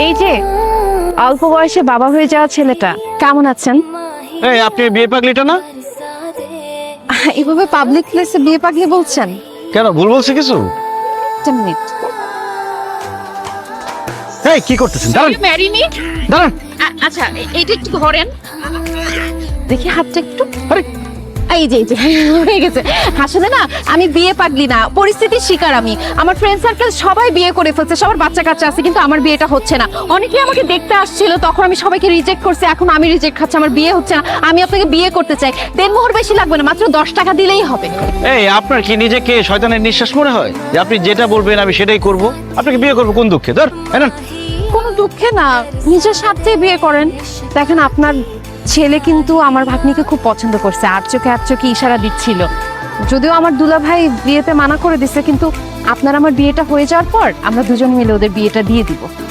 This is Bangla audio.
এই যে অল্প বয়সে বাবা হয়ে যাওয়া ছেলেটা, কেমন আছেন? এই আপনি বিয়ে পাগলিটা না? এভাবে পাবলিক প্লেসে বিয়ে পাগলি বলছেন? কেন ভুল বলছি কিছু? একটা মিনিট। এই কি করতেছেন? দাঁড়ান ম্যারিনি? দাঁড়ান। আচ্ছা এইটা একটু ধরেন, দেখি হাতটা একটু। আরে এই যে হয়ে গেছে। আসলে না আমি বিয়ে পাগলি না, পরিস্থিতির শিকার আমি। আমার ফ্রেন্ড সার্কেল সবাই বিয়ে করে ফেলছে, সবার বাচ্চা কাচ্চা আছে, কিন্তু আমার বিয়েটা হচ্ছে না। অনেকেই আমাকে দেখতে আসছিল, তখন আমি সবাইকে রিজেক্ট করছি, এখন আমি রিজেক্ট খাচ্ছি, আমার বিয়ে হচ্ছে না। আমি আপনাকে বিয়ে করতে চাই, দেনমোহর বেশি লাগবে না, মাত্র 10 টাকা দিলেই হবে। এই আপনার কি নিজেকে শয়তানের নিঃশ্বাস মনে হয় যে আপনি যেটা বলবেন আমি সেটাই করব? আপনাকে বিয়ে করবো কোন দুঃখে? ধর এনান। কোনো দুঃখে না, নিজের স্বার্থে বিয়ে করেন। দেখেন আপনার ছেলে কিন্তু আমার ভাগ্নিকে খুব পছন্দ করছে, আর চোখে ইশারা দিচ্ছিল। যদিও আমার দুলাভাই বিয়েতে মানা করে দিছে, কিন্তু আপনার আমার বিয়েটা হয়ে যাওয়ার পর আমরা দুজন মিলে ওদের বিয়েটা দিয়ে দিব।